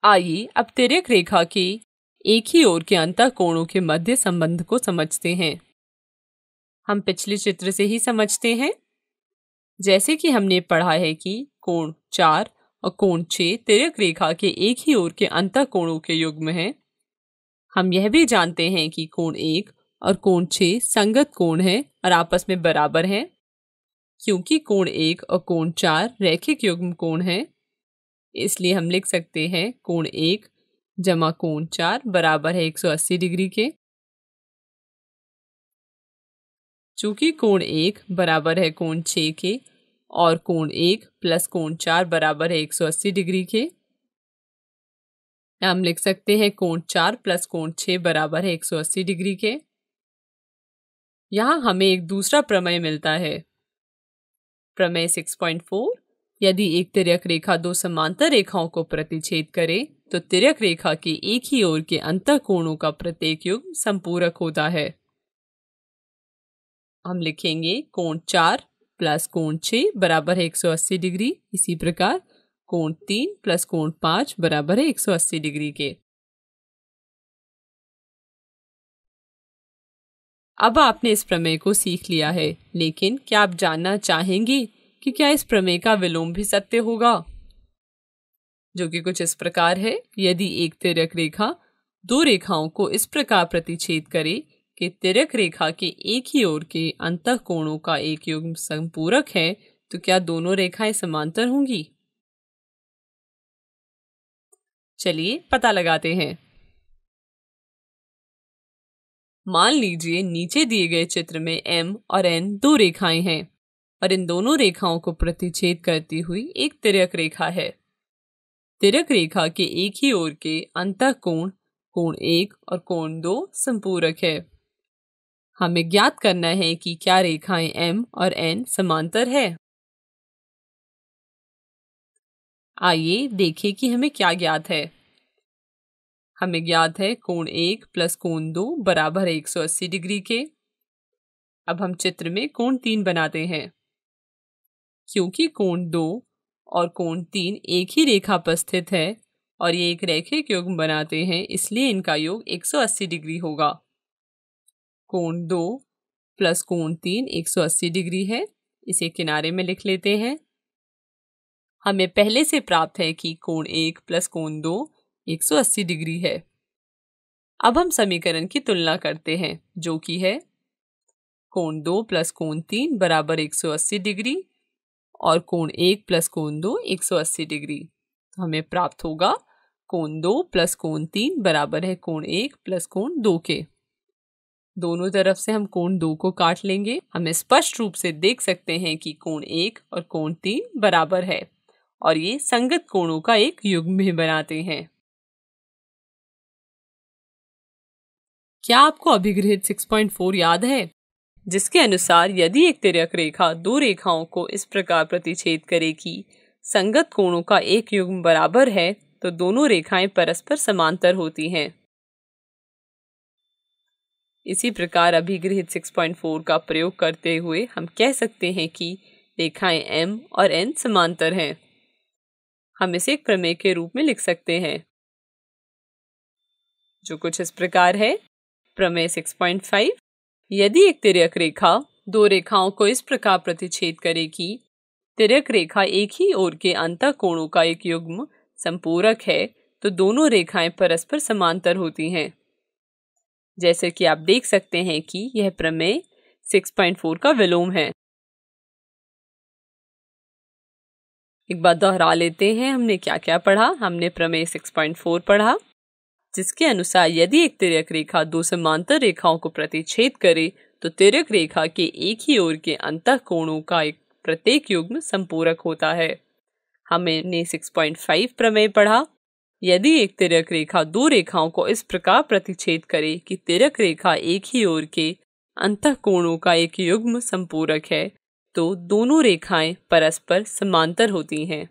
आइए अब तिर्यक रेखा के एक ही ओर के अंतःकोणों के मध्य संबंध को समझते हैं। हम पिछले चित्र से ही समझते हैं। जैसे कि हमने पढ़ा है कि कोण 4 और कोण 6 तिर्यक रेखा के एक ही ओर के अंतःकोणों के युग्म हैं। हम यह भी जानते हैं कि कोण 1 और कोण 6 संगत कोण हैं और आपस में बराबर हैं, क्योंकि कोण 1 और कोण 4 रैखिक युग्म कोण हैं। इसलिए हम लिख सकते हैं कोण 1 जमा कोण 4 बराबर है 180 डिग्री के। चूंकि कोण 1 बराबर है कोण 6 के और कोण 1 प्लस कोण 4 बराबर है 180 डिग्री के, हम लिख सकते हैं कोण 4 प्लस कोण 6 बराबर है 180 डिग्री के। यहाँ हमें एक दूसरा प्रमेय मिलता है, प्रमेय 6.4। यदि एक तिर्यक रेखा दो समांतर रेखाओं को प्रतिच्छेद करे तो तिर्यक रेखा के एक ही ओर के अंतःकोणों का प्रत्येक युग्म संपूरक होता है। हम लिखेंगे कोण 4 प्लस कोण 6 बराबर है 180 डिग्री। इसी प्रकार कोण 3 प्लस कोण 5 बराबर है 180 डिग्री के। अब आपने इस प्रमेय को सीख लिया है, लेकिन क्या आप जानना चाहेंगे कि क्या इस प्रमेय का विलोम भी सत्य होगा, जो कि कुछ इस प्रकार है। यदि एक तिर्यक रेखा दो रेखाओं को इस प्रकार प्रतिच्छेद करे कि तिर्यक रेखा के एक ही ओर के अंतःकोणों का एक युग्म संपूरक है, तो क्या दोनों रेखाएं समांतर होंगी? चलिए पता लगाते हैं। मान लीजिए नीचे दिए गए चित्र में M और N दो रेखाएं हैं और इन दोनों रेखाओं को प्रतिच्छेद करती हुई एक तिर्यक रेखा है। तिर्यक रेखा के एक ही ओर के अंतःकोण कोण 1 और कोण 2 संपूरक है। हमें ज्ञात करना है कि क्या रेखाएं M और N समांतर है। आइए देखें कि हमें क्या ज्ञात है। हमें ज्ञात है कोण 1 प्लस कोण 2 बराबर है 180 डिग्री के। अब हम चित्र में कोण 3 बनाते हैं। क्योंकि कोण 2 और कोण 3 एक ही रेखा पर स्थित है और ये एक रैखिक युग्म बनाते हैं, इसलिए इनका योग 180 डिग्री होगा। कोण 2 प्लस कोण 3 180 डिग्री है। इसे किनारे में लिख लेते हैं। हमें पहले से प्राप्त है कि कोण 1 प्लस कोण 2 180 डिग्री है। अब हम समीकरण की तुलना करते हैं, जो कि है कोण 2 प्लस कोण 3 बराबर 180 डिग्री और कोण 1 प्लस कोण 2 180 डिग्री। तो हमें प्राप्त होगा कोण 2 प्लस कोण 3 बराबर है कोण 1 प्लस कोण 2 के। दोनों तरफ से हम कोण 2 को काट लेंगे। हमें स्पष्ट रूप से देख सकते हैं कि कोण 1 और कोण 3 बराबर है और ये संगत कोणों का एक युग्म भी बनाते हैं। क्या आपको अभिगृहित 6.4 याद है, जिसके अनुसार यदि एक तिर्यक रेखा दो रेखाओं को इस प्रकार प्रतिच्छेद करे कि संगत कोणों का एक युग्म बराबर है तो दोनों रेखाएं परस्पर समांतर होती हैं। इसी प्रकार अभिगृहित 6.4 का प्रयोग करते हुए हम कह सकते हैं कि रेखाएं M और N समांतर हैं। हम इसे एक प्रमेय के रूप में लिख सकते हैं, जो कुछ इस प्रकार है। प्रमेय 6.5। यदि एक तिर्यक रेखा दो रेखाओं को इस प्रकार प्रतिच्छेद करे कि तिर्यक रेखा एक ही ओर के अंतःकोणों का एक युग्म संपूरक है तो दोनों रेखाएं परस्पर समांतर होती हैं। जैसे कि आप देख सकते हैं कि यह प्रमेय 6.4 का विलोम है। एक बार दोहरा लेते हैं, हमने क्या क्या पढ़ा। हमने प्रमेय 6.4 पढ़ा, जिसके अनुसार यदि एक तिर्यक रेखा दो समांतर रेखाओं को प्रतिच्छेद करे तो तिर्यक रेखा के एक ही ओर के अंतःकोणों का एक प्रत्येक युग्म संपूरक होता है। हमने 6.5 प्रमेय पढ़ा। यदि एक तिर्यक रेखा दो रेखाओं को इस प्रकार प्रतिच्छेद करे कि तिर्यक रेखा एक ही ओर के अंतःकोणों का एक युग्म संपूरक है तो दोनों रेखाएं परस्पर समांतर होती हैं।